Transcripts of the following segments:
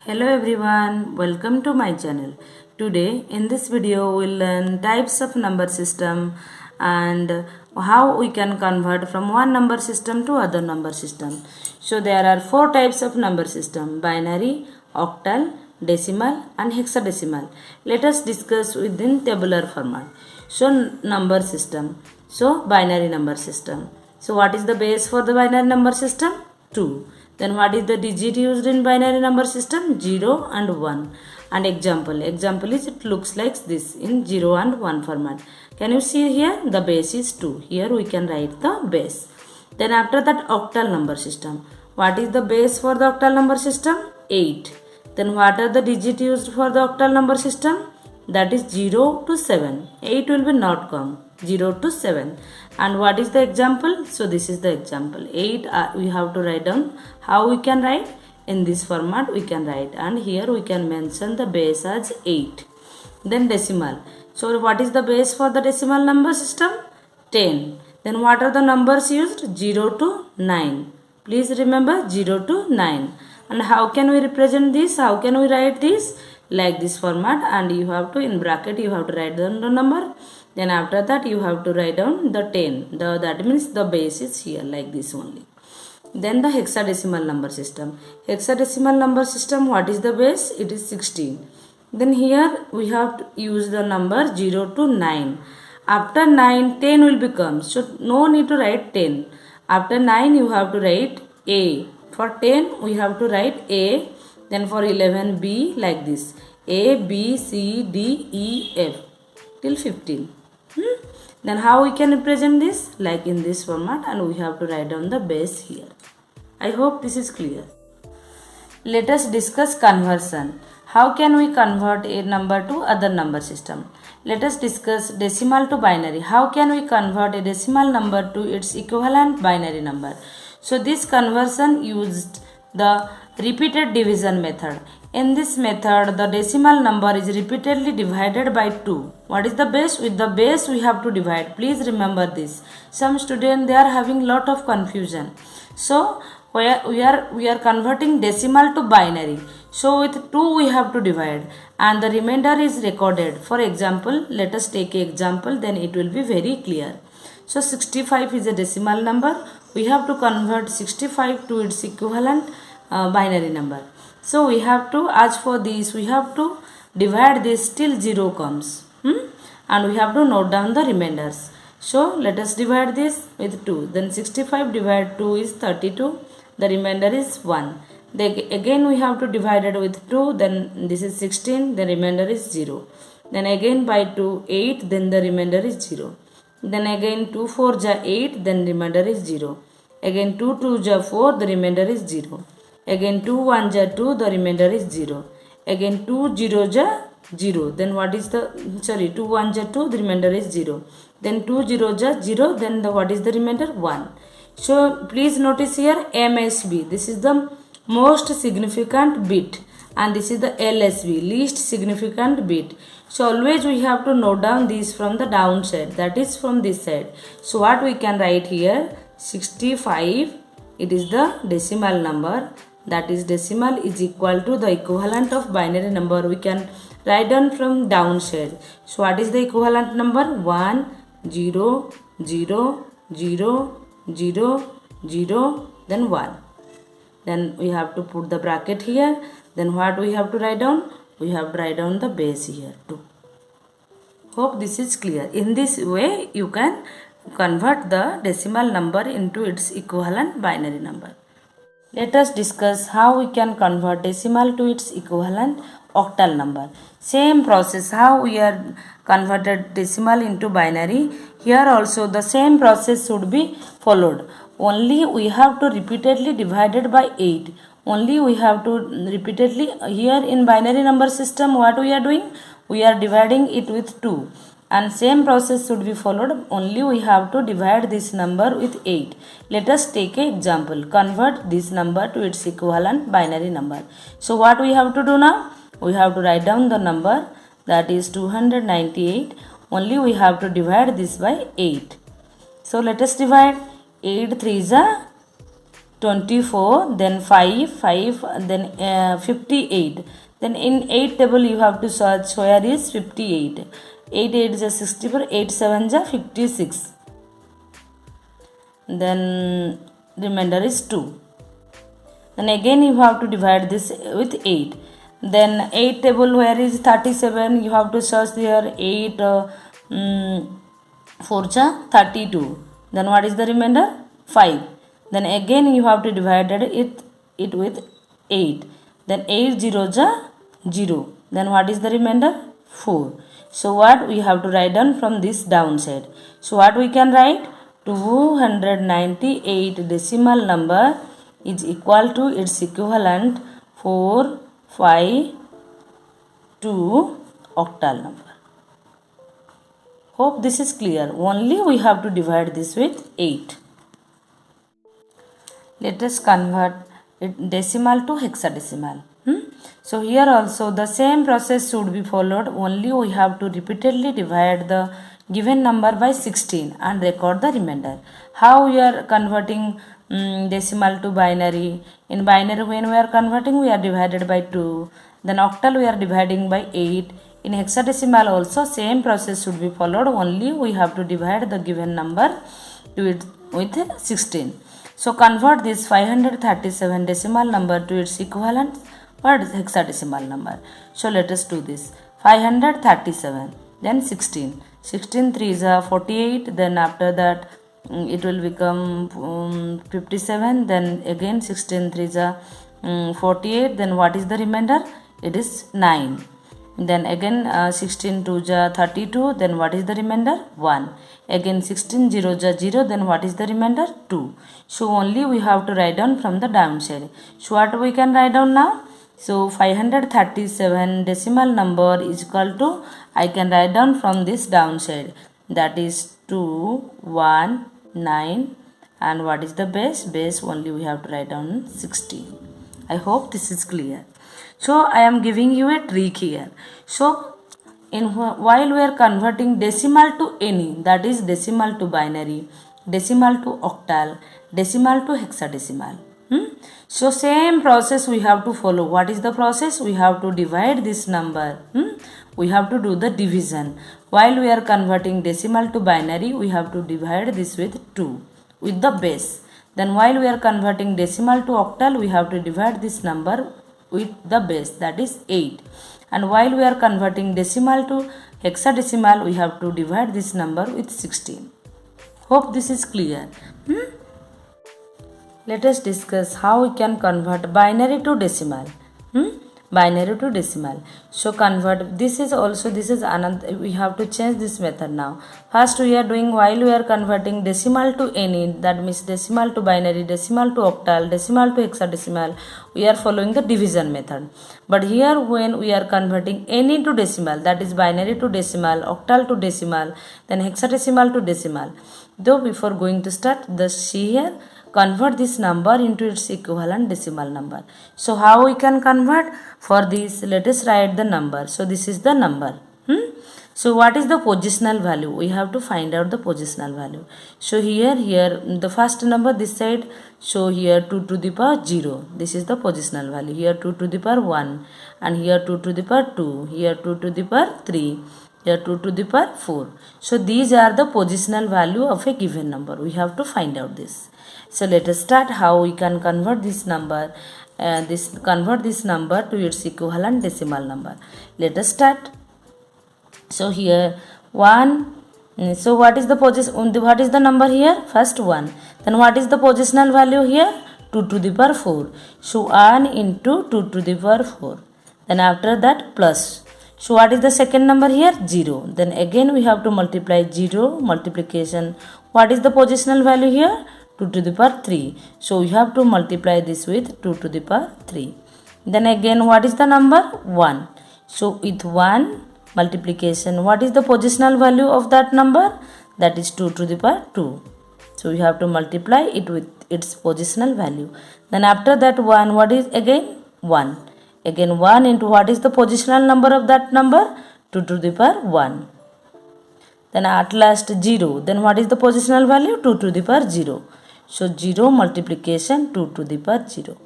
Hello everyone, welcome to my channel. Today in this video we'll learn types of number system and how we can convert from one number system to other number system. So there are four types of number system: binary, octal, decimal and hexadecimal. Let us discuss within tabular format. So number system. So binary number system. So what is the base for the binary number system? 2. Then what is the digit used in binary number system? 0 and 1. And example is it looks like this in 0 and 1 format. Can you see here? The base is 2. Here we can write the base. Then after that, octal number system. What is the base for the octal number system? 8. Then what are the digit used for the octal number system? That is 0 to 7. 8 will be not come. 0 to 7. And what is the example? So this is the example. 8 we have to write down. How we can write? In this format we can write. And here we can mention the base as 8. Then decimal. So what is the base for the decimal number system? 10. Then what are the numbers used? 0 to 9. Please remember 0 to 9. And how can we represent this? How can we write this? Like this format, and you have to in bracket you have to write down the number. Then after that you have to write down the 10. That means the base is here like this only. Then the hexadecimal number system. Hexadecimal number system, what is the base? It is 16. Then here we have to use the number 0 to 9. After 9, 10 will become. So no need to write 10. After 9 you have to write A. For 10 we have to write A. Then for 11 B like this. A, B, C, D, E, F till 15. Then how we can represent this? Like in this format, and we have to write down the base here. I hope this is clear. Let us discuss conversion. How can we convert a number to other number system? Let us discuss decimal to binary. How can we convert a decimal number to its equivalent binary number? So this conversion used the repeated division method. In this method, the decimal number is repeatedly divided by 2. What is the base? With the base we have to divide. Please remember this. Some students, they are having lot of confusion. So we are converting decimal to binary. So with 2 we have to divide, and the remainder is recorded. For example, let us take an example, then it will be very clear. So 65 is a decimal number. We have to convert 65 to its equivalent binary number. So we have to, as for this, we have to divide this till 0 comes. And we have to note down the remainders. So let us divide this with 2. Then 65 divided 2 is 32. The remainder is 1. Then again we have to divide it with 2. Then this is 16. The remainder is 0. Then again by 2, 8. Then the remainder is 0. Then again 2 4 ja 8. Then remainder is 0. Again 2 2 ja 4. The remainder is 0. Again 2 1 ja 2, the remainder is 0. Again 2 0 ja 0. Then what is the, 2 1 ja 2, the remainder is 0. Then 2 0 ja 0, then what is the remainder? 1. So please notice here MSB. This is the most significant bit, and this is the LSB, least significant bit. So always we have to note down this from the downside, that is from this side. So what we can write here? 65, it is the decimal number. That is decimal is equal to the equivalent of binary number. We can write down from downside. So what is the equivalent number? 1 0 0 0 0 0 then 1. Then we have to put the bracket here. Then what we have to write down? We have to write down the base here too. Hope this is clear. In this way you can convert the decimal number into its equivalent binary number. Let us discuss how we can convert decimal to its equivalent octal number. Same process how we are converted decimal into binary. Here also the same process should be followed. Only we have to repeatedly divide it by 8. Only we have to repeatedly, here in binary number system what we are doing? We are dividing it with 2. And same process should be followed. Only we have to divide this number with 8. Let us take an example. Convert this number to its equivalent binary number. So what we have to do now? We have to write down the number, that is 298. Only we have to divide this by 8. So let us divide. 8 3 is 24, then 5, 5, then 58. Then in 8 table you have to search where is 58. 8 8 is 64, 8 7 is 56. Then remainder is 2. Then again you have to divide this with 8. Then 8 table where is 37, you have to search here 8 4 32. Then what is the remainder? 5. Then again you have to divide it with 8. Then 8 0 0. Then what is the remainder? 4. So what we have to write down from this downside? So what we can write? 298 decimal number is equal to its equivalent 452 octal number. Hope this is clear. Only we have to divide this with 8. Let us convert decimal to hexadecimal. So here also the same process should be followed. Only we have to repeatedly divide the given number by 16 and record the remainder. How we are converting decimal to binary? In binary, when we are converting, we are divided by 2. Then octal we are dividing by 8. In hexadecimal also same process should be followed. Only we have to divide the given number to it with 16. So convert this 537 decimal number to its equivalent or hexadecimal number. So let us do this. 537, then 16. 16 3 is 48. Then after that it will become 57. Then again 16 3 is 48. Then what is the remainder? It is 9. Then again 16 2 is 32. Then what is the remainder? 1. Again 16 0 is 0. Then what is the remainder? 2. So only we have to write down from the downside. So what we can write down now? So 537 decimal number is equal to, I can write down from this downside, that is 219, and what is the base? Base only we have to write down 16. I hope this is clear. So I am giving you a trick here. So while we are converting decimal to any, that is decimal to binary, decimal to octal, decimal to hexadecimal. So same process we have to follow. What is the process? We have to divide this number. We have to do the division. While we are converting decimal to binary, we have to divide this with 2 with the base. Then while we are converting decimal to octal, we have to divide this number with the base, that is 8. And while we are converting decimal to hexadecimal, we have to divide this number with 16. Hope this is clear. Let us discuss how we can convert binary to decimal. Binary to decimal. So convert, this is another, we have to change this method now. First we are doing, while we are converting decimal to any, that means decimal to binary, decimal to octal, decimal to hexadecimal, we are following the division method. But here when we are converting any to decimal, that is binary to decimal, octal to decimal, then hexadecimal to decimal. Though before going to start, see here, convert this number into its equivalent decimal number. So how we can convert? For this, let us write the number. So this is the number. So what is the positional value? We have to find out the positional value. So here the first number this side. So here 2 to the power 0. This is the positional value. Here 2 to the power 1. And here 2 to the power 2. Here 2 to the power 3. Here 2 to the power 4. So these are the positional value of a given number. We have to find out this. So let us start how we can convert this number. Convert this number to its equivalent decimal number. Let us start. So here 1. So what is the what is the number here? First 1. Then what is the positional value here? 2 to the power 4. So 1 into 2 to the power 4. Then after that plus. So what is the second number here? 0. Then again we have to multiply 0 multiplication. What is the positional value here? 2 to the power 3. So we have to multiply this with 2 to the power 3. Then again what is the number? 1. So with 1 multiplication, what is the positional value of that number? That is 2 to the power 2. So we have to multiply it with its positional value. Then after that 1, what is again? 1. Again 1 into what is the positional number of that number? 2 to the power 1. Then at last 0. Then what is the positional value? 2 to the power 0. So 0 multiplication 2 to the power 0.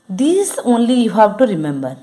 This only you have to remember.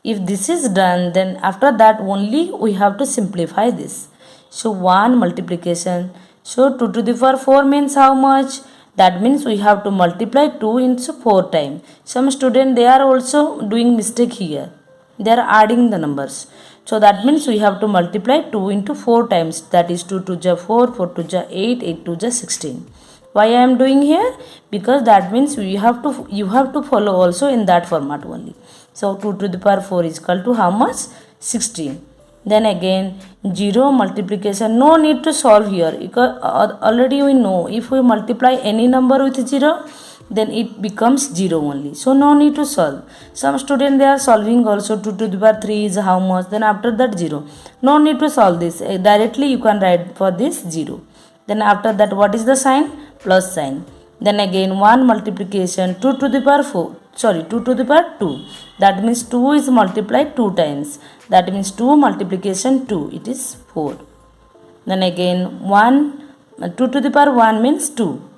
If this is done, then after that only we have to simplify this. So 1 multiplication. So 2 to the power 4 means how much? That means we have to multiply 2 into 4 times. Some students, they are also doing mistake here. They are adding the numbers. So that means we have to multiply 2 into 4 times. That is 2 to the 4, 4 to the 8, 8 to the 16. Why I am doing here? Because that means you have to follow also in that format only. So 2 to the power 4 is equal to how much? 16. Then again 0 multiplication, no need to solve here because already we know if we multiply any number with 0, then it becomes 0 only. So no need to solve. Some students, they are solving also 2 to the power 3 is how much, then after that 0. No need to solve this. Directly you can write for this 0. Then after that what is the sign? Plus sign. Then again 1 multiplication 2 to the power 4. 2 to the power 2. That means 2 is multiplied 2 times. That means 2 multiplication 2. It is 4. Then again 2 to the power 1 means 2.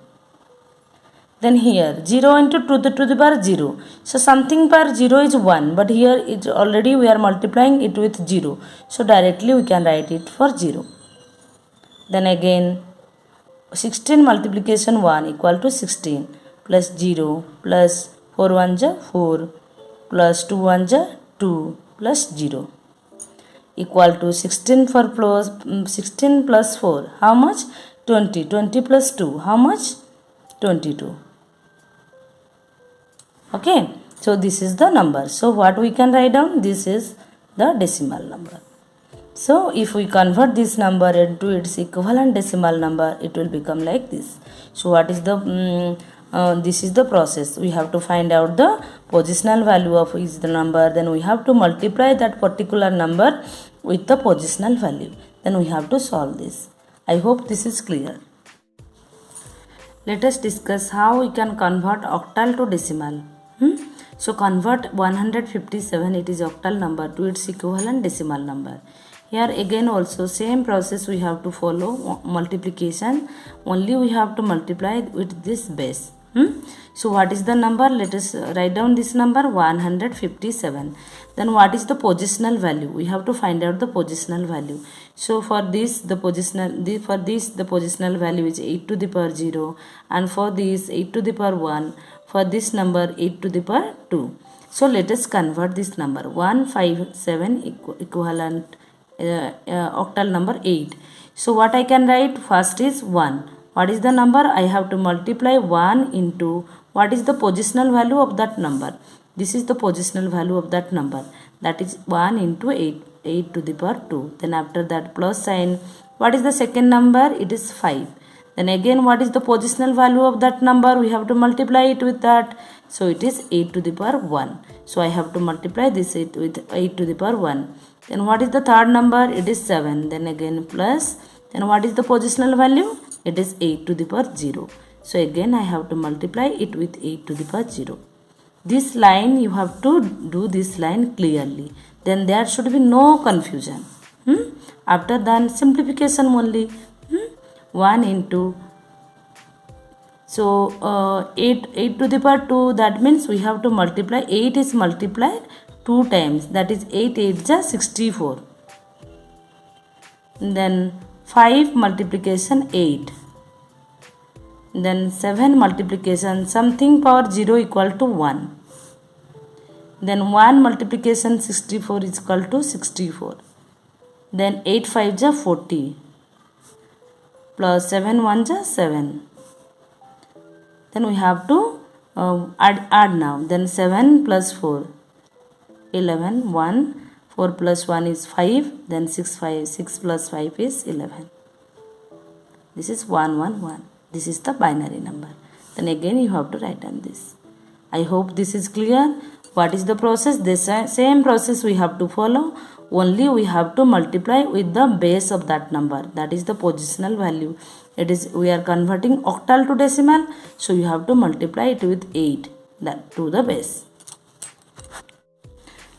Then here 0 into 2 to the power 0. So something per 0 is 1. But here it already we are multiplying it with 0. So directly we can write it for 0. Then again 16 multiplication 1 equal to 16 plus 0 plus 4 1 ja 4 plus 2 1 ja 2 plus 0 equal to 16 for plus 16 plus 4 how much? 20. 20 plus 2 how much? 22. Okay, so this is the number. So what we can write down? This is the decimal number. So if we convert this number into its equivalent decimal number, it will become like this. So what is the this is the process. We have to find out the positional value of each number. Then we have to multiply that particular number with the positional value. Then we have to solve this. I hope this is clear. Let us discuss how we can convert octal to decimal. So convert 157, it is octal number, to its equivalent decimal number. Here again also same process we have to follow. Multiplication, only we have to multiply with this base. So what is the number? Let us write down this number 157. Then what is the positional value? We have to find out the positional value. So for this the positional value is 8 to the power 0, and for this 8 to the power 1, for this number 8 to the power 2. So let us convert this number 157 equivalent octal number 8. So what I can write? First is 1. What is the number? I have to multiply 1 into what is the positional value of that number. This is the positional value of that number. That is 1 into 8. 8 to the power 2. Then after that plus sign. What is the second number? It is 5. Then again what is the positional value of that number? We have to multiply it with that. So it is 8 to the power 1. So I have to multiply this with 8 to the power 1. Then what is the third number? It is 7. Then again plus. Then what is the positional value? It is 8 to the power 0. So again I have to multiply it with 8 to the power 0. This line you have to do this line clearly. Then there should be no confusion. After that simplification only. 1 into. So 8 to the power 2, that means we have to multiply. 8 is multiplied 2 times. That is 8 8 is 64. Then 5 multiplication 8. Then 7 multiplication something power 0 equal to 1. Then 1 multiplication 64 is equal to 64. Then 8 5 is 40. Plus 7 1 is 7. Then we have to add now. Then 7 plus 4. 11. 1. 4 plus 1 is 5. Then 6 plus 5 is 11. This is 1 1 1. This is the binary number. Then again you have to write down this. I hope this is clear. What is the process? The same process we have to follow. Only we have to multiply with the base of that number. That is the positional value. It is, we are converting octal to decimal. So you have to multiply it with 8 that to the base.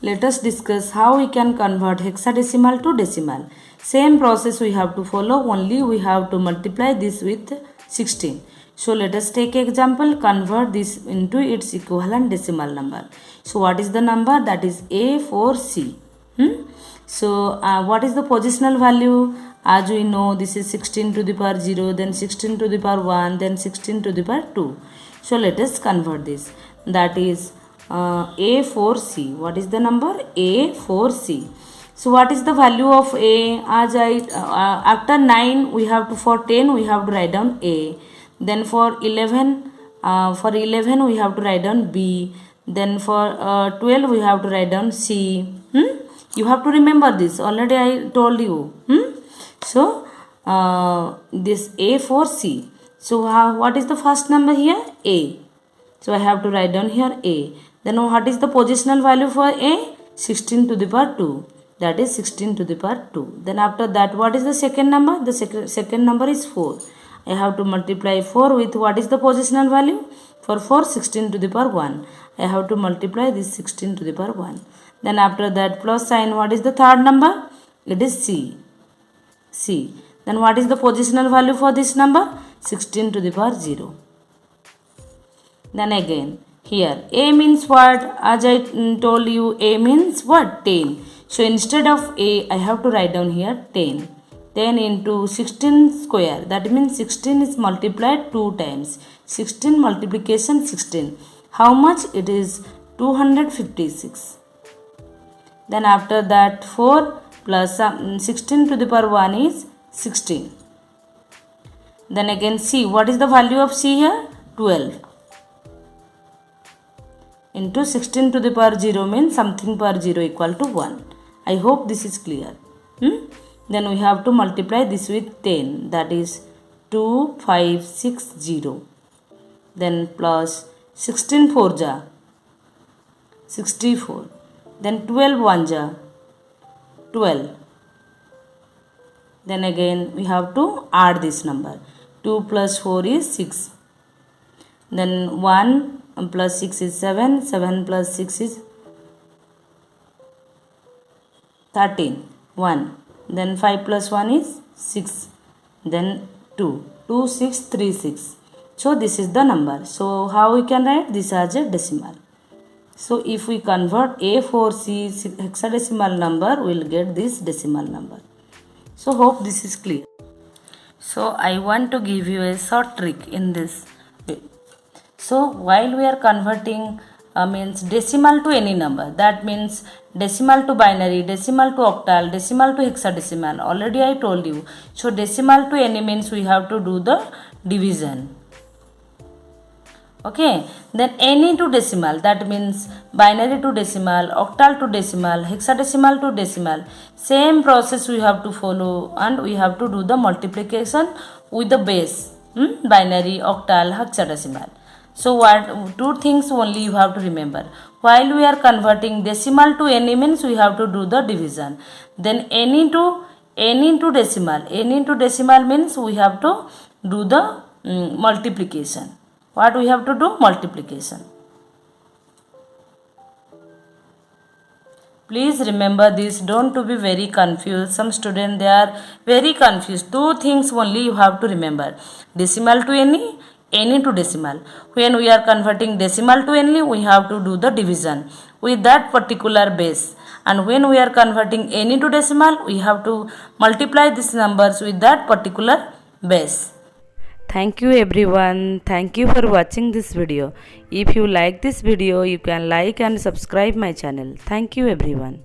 Let us discuss how we can convert hexadecimal to decimal. Same process we have to follow. Only we have to multiply this with 16. So let us take example, convert this into its equivalent decimal number. So what is the number? That is A4C. So what is the positional value? As we know, this is 16 to the power 0, then 16 to the power 1, then 16 to the power 2. So let us convert this. That is A4C. What is the number? A4C. So what is the value of A? As after 9 we have to, for 10 we have to write down A. Then for 11 we have to write down B. Then for 12 we have to write down C. You have to remember this. Already I told you. So this A4C. So what is the first number here? A. So I have to write down here A. Then what is the positional value for A? 16 to the power 2. That is 16 to the power 2. Then after that, what is the second number? The second number is 4. I have to multiply 4 with what is the positional value? For 4, 16 to the power 1. I have to multiply this 16 to the power 1. Then after that, plus sign, what is the third number? It is C. C. Then what is the positional value for this number? 16 to the power 0. Then again, here, A means what? As I told you, A means what? 10. So instead of A, I have to write down here 10. 10 into 16 square. That means 16 is multiplied 2 times. 16 multiplication 16. How much? It is 256. Then after that, 4 plus 16 to the power 1 is 16. Then again C. What is the value of C here? 12. Into 16 to the power 0 means something per 0 equal to 1. I hope this is clear. Then we have to multiply this with 10. That is 2560. Then plus 16 4 ja 64. Then 12 1 ja 12. Then again we have to add this number. 2 plus 4 is 6. Then 1 plus 6 is 7. 7 plus 6 is 13. 1. Then 5 plus 1 is 6. Then 2. 2, 6, 3, 6. So this is the number. So how we can write this as a decimal? So if we convert A4C hexadecimal number, we will get this decimal number. So hope this is clear. So I want to give you a short trick in this way. So while we are converting means decimal to any number, that means decimal to binary, decimal to octal, decimal to hexadecimal. Already I told you. So decimal to any means we have to do the division. Okay, then any to decimal, that means binary to decimal, octal to decimal, hexadecimal to decimal. Same process we have to follow, and we have to do the multiplication with the base, binary, octal, hexadecimal. So what two things only you have to remember. While we are converting decimal to any means we have to do the division. Then any to decimal means we have to do the multiplication. What we have to do? Multiplication. Please remember this. Don't to be very confused. Some students they are very confused. Two things only you have to remember. Decimal to any to decimal. When we are converting decimal to any, we have to do the division with that particular base. And when we are converting any to decimal, we have to multiply these numbers with that particular base. Thank you everyone. Thank you for watching this video. If you like this video, you can like and subscribe my channel. Thank you everyone.